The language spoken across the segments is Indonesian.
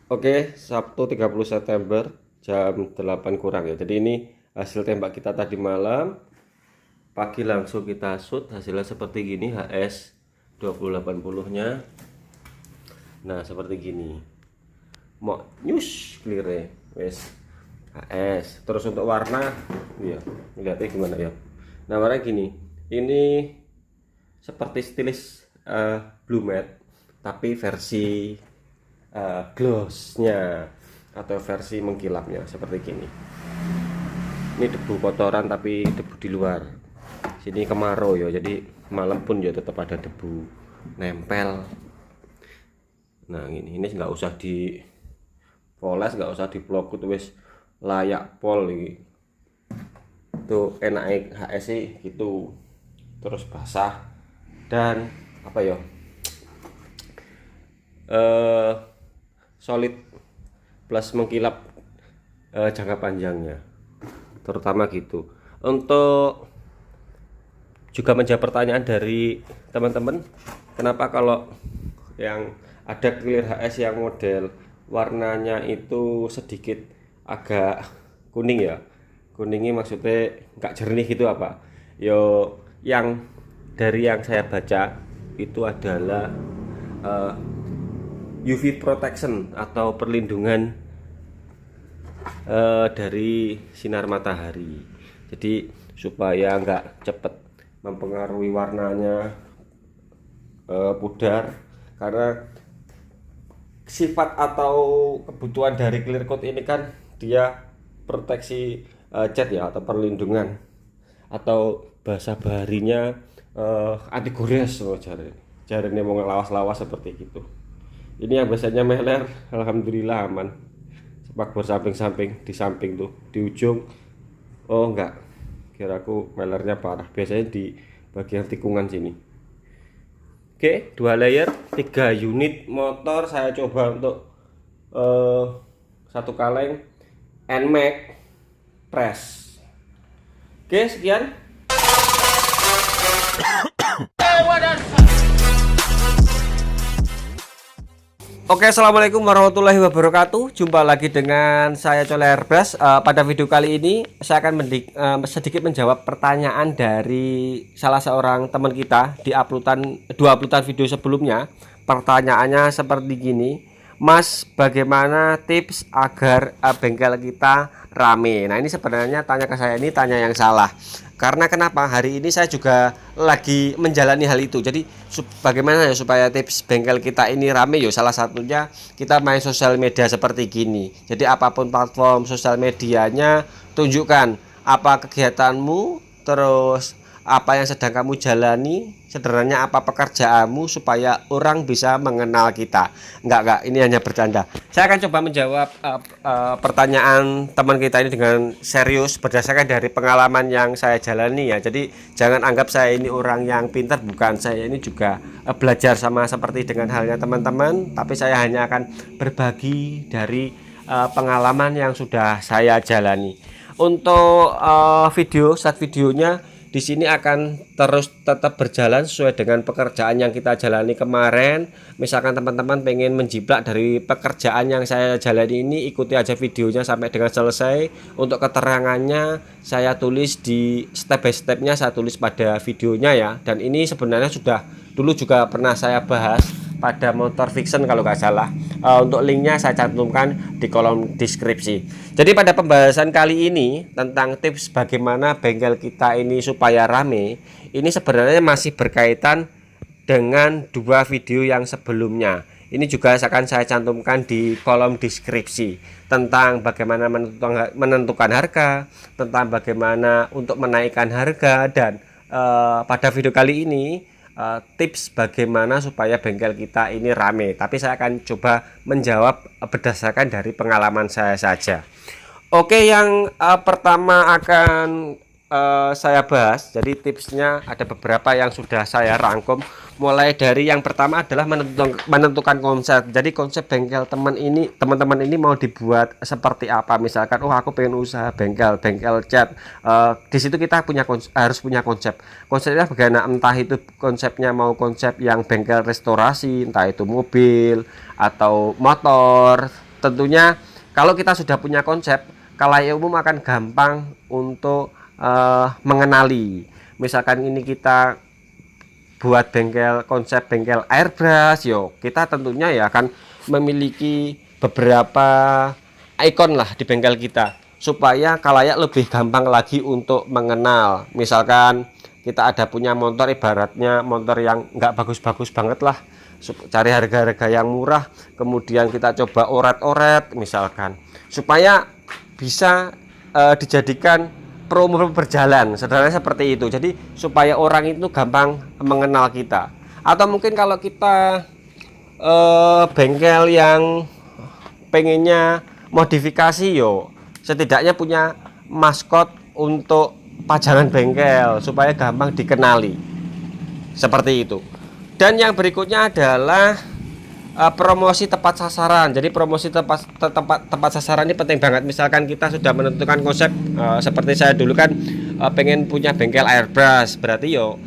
Oke, Sabtu 30 September jam 8 kurang ya. Jadi ini hasil tembak kita tadi malam. Pagi langsung kita shoot, hasilnya seperti gini, HS 2080-nya. Nah, seperti gini. Mau nyus clear ya. Wes. HS. Terus untuk warna, ya, lihatnya gimana ya. Nah, warna gini. Ini seperti stilis blue matte tapi versi glossnya atau versi mengkilapnya seperti gini. Ini debu kotoran tapi debu di luar. Sini kemarau ya, jadi malam pun ya tetap ada debu nempel. Nah ini nggak usah dipoles, nggak usah diplokut, wis layak pol ini. Itu enak HS sih gitu. Terus basah dan apa ya? Solid plus mengkilap jangka panjangnya, terutama gitu. Untuk juga menjawab pertanyaan dari teman-teman, kenapa kalau yang ada clear HS yang model warnanya itu sedikit agak kuning ya, kuningnya maksudnya nggak jernih gitu apa yo. Yang dari yang saya baca itu adalah UV protection atau perlindungan dari sinar matahari. Jadi supaya nggak cepet mempengaruhi warnanya pudar, karena sifat atau kebutuhan dari clear coat ini kan dia proteksi cat ya, atau perlindungan, atau bahasa baharinya anti gores. Jarene mau ngelawas-lawas seperti gitu. Ini yang biasanya meler, alhamdulillah aman. Spakbor samping-samping, di samping tuh, di ujung. Oh enggak, kiraku melernya parah. Biasanya di bagian tikungan sini. Oke, 2 layer, 3 unit motor saya coba untuk satu kaleng NMAX press. Oke, sekian. Oke, assalamualaikum warahmatullahi wabarakatuh. Jumpa lagi dengan saya Cole Airbrush. Pada video kali ini saya akan sedikit menjawab pertanyaan dari salah seorang teman kita di dua uploadan video sebelumnya. Pertanyaannya seperti gini, Mas, bagaimana tips agar bengkel kita rame? Nah, ini sebenarnya tanya ke saya, ini tanya yang salah. Karena kenapa? Hari ini saya juga lagi menjalani hal itu. Jadi bagaimana ya supaya tips bengkel kita ini rame? Yo, salah satunya kita main sosial media seperti gini. Jadi apapun platform sosial medianya, tunjukkan apa kegiatanmu, terus apa yang sedang kamu jalani, sederhananya apa pekerjaanmu, supaya orang bisa mengenal kita. Enggak, ini hanya bercanda. Saya akan coba menjawab pertanyaan teman kita ini dengan serius berdasarkan dari pengalaman yang saya jalani ya. Jadi jangan anggap saya ini orang yang pintar, bukan. Saya ini juga belajar sama seperti dengan halnya teman-teman, tapi saya hanya akan berbagi dari pengalaman yang sudah saya jalani. Untuk start videonya di sini akan terus tetap berjalan sesuai dengan pekerjaan yang kita jalani kemarin. Misalkan teman-teman pengen menjiplak dari pekerjaan yang saya jalani ini, ikuti aja videonya sampai dengan selesai. Untuk keterangannya saya tulis di step by stepnya, saya tulis pada videonya ya. Dan ini sebenarnya sudah dulu juga pernah saya bahas pada motor fiction kalau nggak salah. Untuk linknya saya cantumkan di kolom deskripsi. Jadi pada pembahasan kali ini tentang tips bagaimana bengkel kita ini supaya rame, ini sebenarnya masih berkaitan dengan dua video yang sebelumnya. Ini juga akan saya cantumkan di kolom deskripsi tentang bagaimana menentukan harga, tentang bagaimana untuk menaikkan harga, dan pada video kali ini tips bagaimana supaya bengkel kita ini rame. Tapi saya akan coba menjawab berdasarkan dari pengalaman saya saja. Oke, yang pertama akan saya bahas. Jadi tipsnya ada beberapa yang sudah saya rangkum. Mulai dari yang pertama adalah menentukan konsep. Jadi konsep bengkel teman-teman ini mau dibuat seperti apa. Misalkan, oh aku pengen usaha bengkel cat. Di situ kita harus punya konsep. Konsepnya bagaimana? Entah itu konsepnya konsep yang bengkel restorasi, entah itu mobil atau motor, tentunya kalau kita sudah punya konsep, khalayak umum akan gampang untuk mengenali. Misalkan ini kita buat bengkel, konsep bengkel airbrush, yo kita tentunya ya akan memiliki beberapa ikon lah di bengkel kita, supaya khalayak lebih gampang lagi untuk mengenal. Misalkan kita ada punya motor, ibaratnya motor yang nggak bagus-bagus banget lah, cari harga-harga yang murah, kemudian kita coba oret-oret misalkan, supaya bisa dijadikan promo berjalan, sederhananya seperti itu. Jadi supaya orang itu gampang mengenal kita. Atau mungkin kalau kita bengkel yang pengennya modifikasi, yo setidaknya punya maskot untuk pajangan bengkel supaya gampang dikenali, seperti itu. Dan yang berikutnya adalah promosi tepat sasaran. Jadi promosi tepat sasaran ini penting banget. Misalkan kita sudah menentukan konsep, seperti saya dulu kan pengen punya bengkel airbrush, berarti yo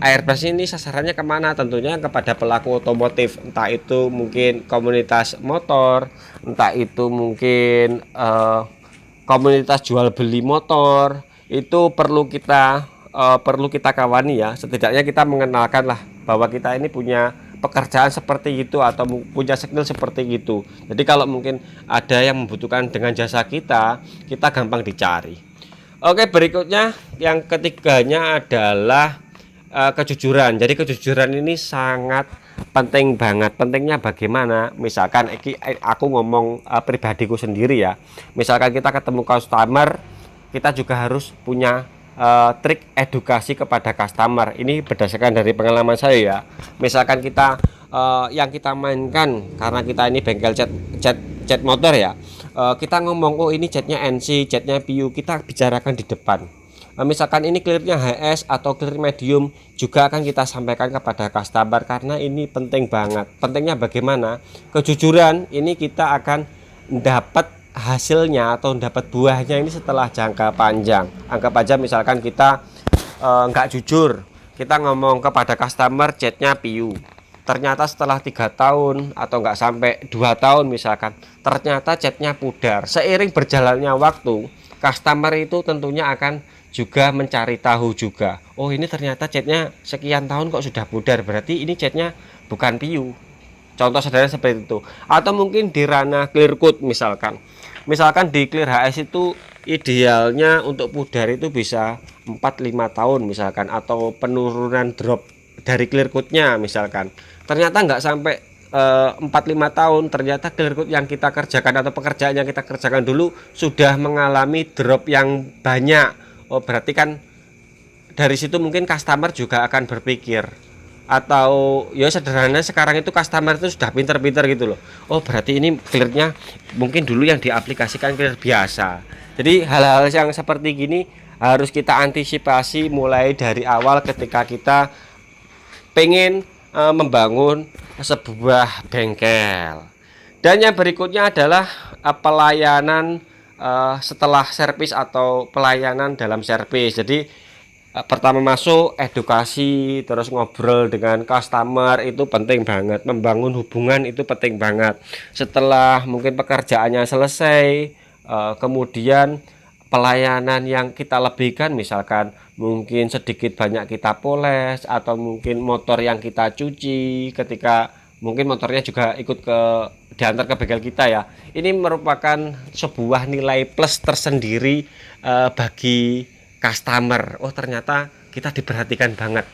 airbrush ini sasarannya kemana? Tentunya kepada pelaku otomotif, entah itu mungkin komunitas motor, entah itu mungkin komunitas jual beli motor. Itu perlu kita kawani ya. Setidaknya kita mengenalkan lah bahwa kita ini punya pekerjaan seperti itu atau punya skill seperti itu. Jadi kalau mungkin ada yang membutuhkan dengan jasa kita gampang dicari. Oke, berikutnya yang ketiganya adalah kejujuran. Jadi kejujuran ini sangat penting banget. Pentingnya bagaimana? Misalkan aku ngomong pribadiku sendiri ya. Misalkan kita ketemu customer, kita juga harus punya trik edukasi kepada customer. Ini berdasarkan dari pengalaman saya ya. Misalkan kita yang kita mainkan, karena kita ini bengkel cat motor ya, kita ngomong oh ini catnya NC, catnya PU, kita bicarakan di depan. Misalkan ini clearnya HS atau clear medium, juga akan kita sampaikan kepada customer, karena ini penting banget. Pentingnya bagaimana? Kejujuran ini kita akan dapat hasilnya atau dapat buahnya ini setelah jangka panjang. Anggap aja misalkan kita nggak jujur, kita ngomong kepada customer catnya PU, ternyata setelah 3 tahun atau nggak sampai 2 tahun misalkan, ternyata catnya pudar. Seiring berjalannya waktu, customer itu tentunya akan juga mencari tahu juga, oh ini ternyata catnya sekian tahun kok sudah pudar, berarti ini catnya bukan PU. Contoh sederhana seperti itu. Atau mungkin di ranah clear coat misalkan di clear HS itu idealnya untuk pudar itu bisa 4-5 tahun misalkan, atau penurunan drop dari clear coatnya misalkan, ternyata nggak sampai 4-5 tahun, ternyata clear coat yang kita kerjakan atau pekerjaan yang kita kerjakan dulu sudah mengalami drop yang banyak. Oh berarti kan dari situ mungkin customer juga akan berpikir, atau ya sederhana sekarang itu customer itu sudah pinter-pinter gitu loh, oh berarti ini clearnya mungkin dulu yang diaplikasikan clear biasa. Jadi hal-hal yang seperti gini harus kita antisipasi mulai dari awal ketika kita pengen membangun sebuah bengkel. Dan yang berikutnya adalah pelayanan setelah servis atau pelayanan dalam servis. Jadi pertama masuk edukasi, terus ngobrol dengan customer itu penting banget. Membangun hubungan itu penting banget. Setelah mungkin pekerjaannya selesai, kemudian pelayanan yang kita lebihkan, misalkan mungkin sedikit banyak kita poles, atau mungkin motor yang kita cuci, ketika mungkin motornya juga ikut diantar ke bengkel kita ya. Ini merupakan sebuah nilai plus tersendiri bagi customer. Oh ternyata kita diperhatikan banget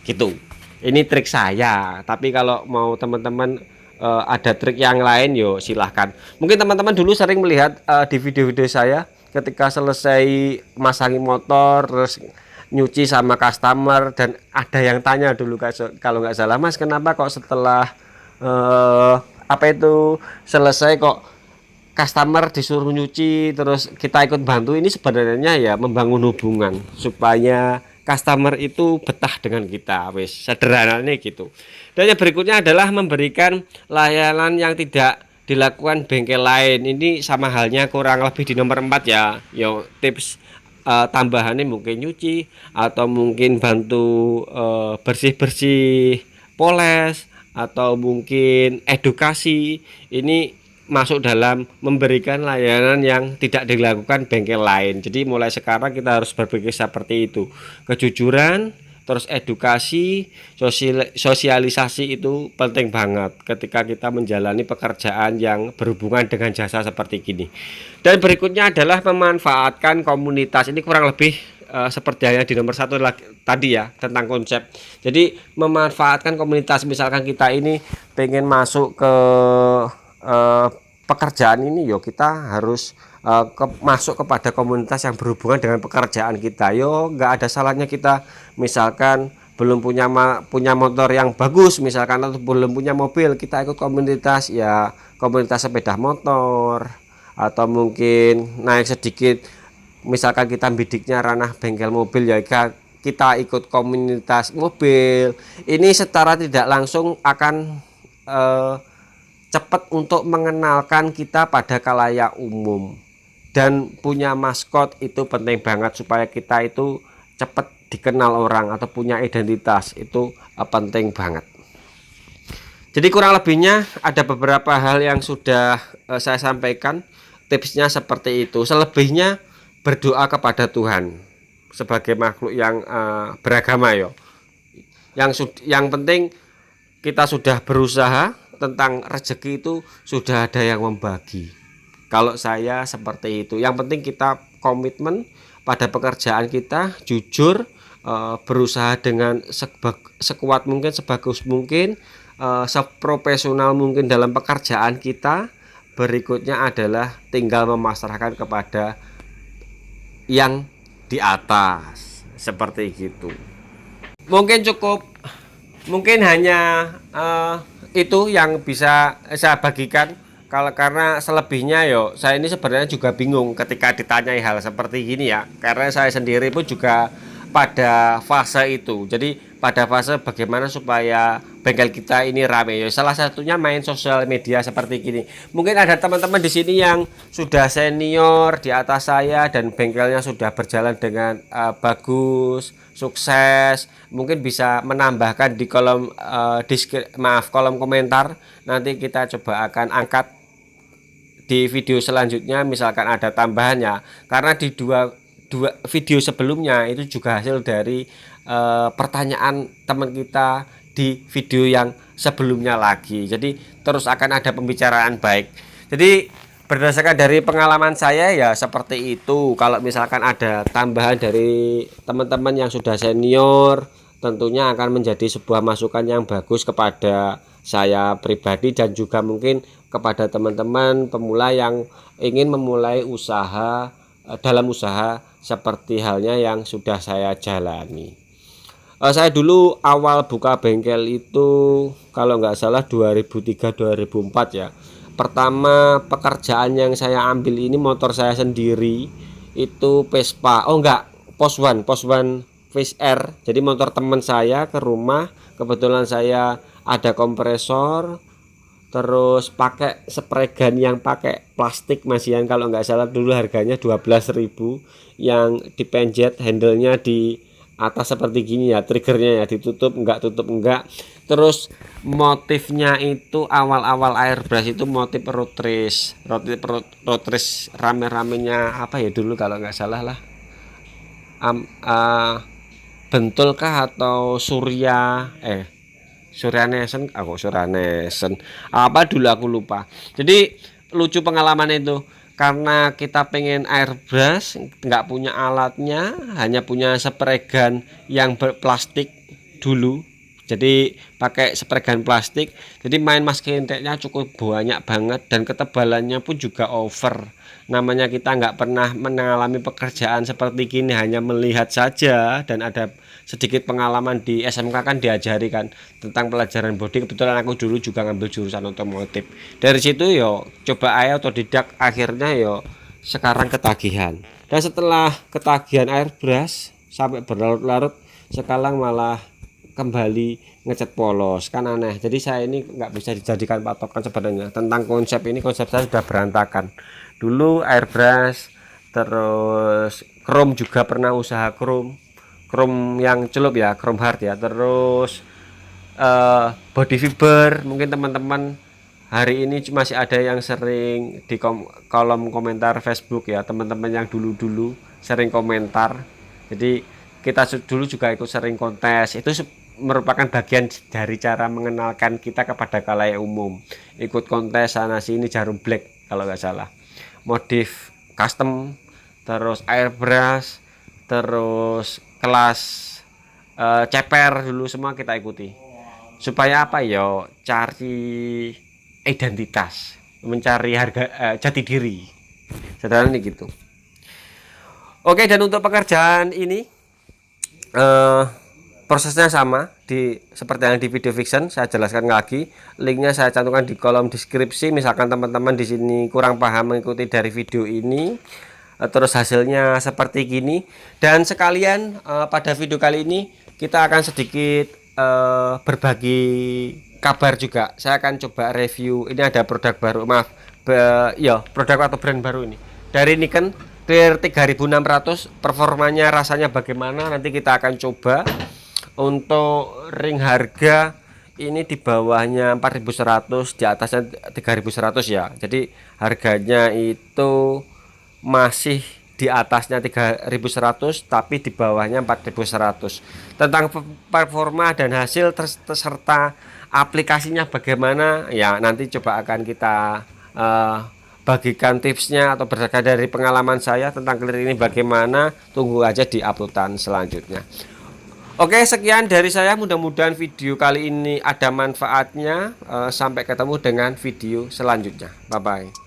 gitu. Ini trik saya, tapi kalau mau teman-teman ada trik yang lain yo silahkan. Mungkin teman-teman dulu sering melihat di video-video saya ketika selesai masangi motor terus nyuci sama customer, dan ada yang tanya dulu kalau nggak salah, Mas kenapa kok setelah selesai kok customer disuruh nyuci terus kita ikut bantu? Ini sebenarnya ya membangun hubungan supaya customer itu betah dengan kita, wis sederhananya gitu. Dan yang berikutnya adalah memberikan layanan yang tidak dilakukan bengkel lain. Ini sama halnya kurang lebih di nomor 4 ya. Yo tips tambahannya mungkin nyuci, atau mungkin bantu bersih-bersih poles, atau mungkin edukasi. Ini masuk dalam memberikan layanan yang tidak dilakukan bengkel lain. Jadi mulai sekarang kita harus berpikir seperti itu. Kejujuran, terus edukasi, sosialisasi itu penting banget ketika kita menjalani pekerjaan yang berhubungan dengan jasa seperti gini. Dan berikutnya adalah memanfaatkan komunitas. Ini kurang lebih seperti yang di nomor satu tadi ya, tentang konsep. Jadi memanfaatkan komunitas, misalkan kita ini pengen masuk ke pekerjaan ini, yo kita harus masuk kepada komunitas yang berhubungan dengan pekerjaan kita. Yo nggak ada salahnya kita misalkan belum punya motor yang bagus misalkan, atau belum punya mobil, kita ikut komunitas ya, komunitas sepeda motor, atau mungkin naik sedikit, misalkan kita bidiknya ranah bengkel mobil ya kita ikut komunitas mobil. Ini secara tidak langsung akan cepat untuk mengenalkan kita pada khalayak umum. Dan punya maskot itu penting banget supaya kita itu cepat dikenal orang atau punya identitas, itu penting banget. Jadi kurang lebihnya ada beberapa hal yang sudah saya sampaikan, tipsnya seperti itu. Selebihnya berdoa kepada Tuhan sebagai makhluk yang beragama yo. Yang penting kita sudah berusaha, tentang rezeki itu sudah ada yang membagi. Kalau saya seperti itu. Yang penting kita komitmen pada pekerjaan kita, jujur, berusaha dengan sekuat mungkin, sebagus mungkin, seprofesional mungkin dalam pekerjaan kita. Berikutnya adalah tinggal memasrahkan kepada yang di atas, seperti gitu. Mungkin cukup, mungkin hanya itu yang bisa saya bagikan. Karena selebihnya yo saya ini sebenarnya juga bingung ketika ditanyai hal seperti gini ya, karena saya sendiri pun juga pada fase itu. Jadi pada fase bagaimana supaya bengkel kita ini rame ya, salah satunya main sosial media seperti gini. Mungkin ada teman-teman di sini yang sudah senior di atas saya dan bengkelnya sudah berjalan dengan bagus, sukses. Mungkin bisa menambahkan di kolom kolom komentar. Nanti kita coba akan angkat di video selanjutnya, misalkan ada tambahannya, karena di dua video sebelumnya itu juga hasil dari pertanyaan teman kita di video yang sebelumnya lagi. Jadi terus akan ada pembicaraan baik. Jadi berdasarkan dari pengalaman saya ya seperti itu. Kalau misalkan ada tambahan dari teman-teman yang sudah senior, tentunya akan menjadi sebuah masukan yang bagus kepada saya pribadi dan juga mungkin kepada teman-teman pemula yang ingin memulai usaha, dalam usaha seperti halnya yang sudah saya jalani. Saya dulu awal buka bengkel itu kalau nggak salah 2003-2004 ya. Pertama pekerjaan yang saya ambil ini motor saya sendiri, itu Vespa. Oh enggak, Pos One Fish Air. Jadi motor teman saya ke rumah, kebetulan saya ada kompresor, terus pakai spray gun yang pakai plastik masian, kalau nggak salah dulu harganya 12.000, yang dipenjet handle-nya di atas seperti gini ya, triggernya ya ditutup enggak. Terus motifnya itu awal-awal airbrush itu motif road race rame-ramenya apa ya dulu kalau nggak salah lah, Bentul kah atau Surya Nation, apa dulu aku lupa. Jadi lucu pengalaman itu, karena kita pengen airbrush, nggak punya alatnya, hanya punya spray gun yang berplastik dulu. Jadi pakai spray gun plastik, jadi main masking tape-nya cukup banyak banget dan ketebalannya pun juga over. Namanya kita nggak pernah mengalami pekerjaan seperti gini, hanya melihat saja, dan ada sedikit pengalaman di SMK kan diajari kan tentang pelajaran bodi. Kebetulan aku dulu juga ngambil jurusan otomotif. Dari situ yo coba aja otodidak, akhirnya yo sekarang ketagihan. Dan setelah ketagihan airbrush sampai berlarut-larut, sekarang malah kembali ngecat polos, kan aneh. Jadi saya ini nggak bisa dijadikan patokan sebenarnya tentang konsep ini. Konsep saya sudah berantakan. Dulu airbrush, terus chrome juga pernah usaha chrome yang celup ya, chrome hard ya. Terus body fiber, mungkin teman-teman hari ini masih ada yang sering di kolom komentar Facebook ya, teman-teman yang dulu-dulu sering komentar. Jadi kita dulu juga ikut sering kontes. Itu merupakan bagian dari cara mengenalkan kita kepada khalayak umum. Ikut kontes sana sini jarum black kalau nggak salah. Modif custom, terus airbrush, terus kelas ceper dulu semua kita ikuti. Supaya apa ya? Cari identitas, mencari harga jati diri. Sederhana gitu. Oke, dan untuk pekerjaan ini prosesnya sama seperti yang di video fiction. Saya jelaskan lagi, linknya saya cantumkan di kolom deskripsi. Misalkan teman-teman di sini kurang paham mengikuti dari video ini, terus hasilnya seperti gini. Dan sekalian pada video kali ini kita akan sedikit berbagi kabar juga. Saya akan coba review. Ini ada produk baru, maaf, ya produk atau brand baru ini dari Nikon Clear 3600. Performanya rasanya bagaimana nanti kita akan coba. Untuk ring harga ini di bawahnya 4100, di atasnya 3100 ya. Jadi harganya itu masih di atasnya 3100 tapi di bawahnya 4100. Tentang performa dan hasil serta aplikasinya bagaimana ya, nanti coba akan kita bagikan tipsnya atau berdasarkan dari pengalaman saya tentang Clear ini bagaimana. Tunggu aja di uploadan selanjutnya. Oke, sekian dari saya. Mudah-mudahan video kali ini ada manfaatnya. Sampai ketemu dengan video selanjutnya. Bye-bye.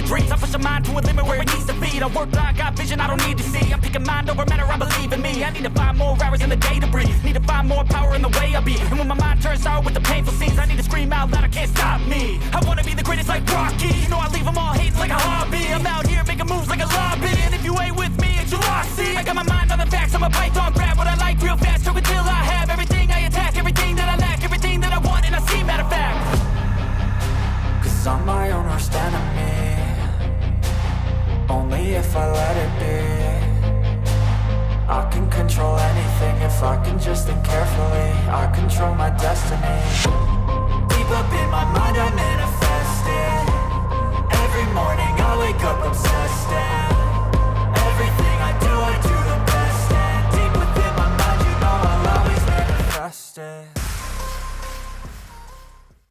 Dreams, I push my mind to a limit where it needs to be. I work like I got vision I don't need to see. I'm picking mind over matter, I believe in me. I need to find more hours in the day to breathe. Need to find more power in the way I be. And when my mind turns sour with the painful scenes, I need to scream out loud, I can't stop me. I wanna be the greatest like Rocky. You know I leave them all hating like a hobby. I'm out here making moves like a lobby. And if you ain't with me, it's your loss. See, I got my mind on the facts, I'm a python, grab what I like real fast. Choke until I have everything I attack, everything that I lack, everything that I want, and I see, matter of fact. Cause I'm my own worst enemy. Only if I let it be. I can control anything if I can just think carefully. I control my destiny. Deep up in my mind I manifest it.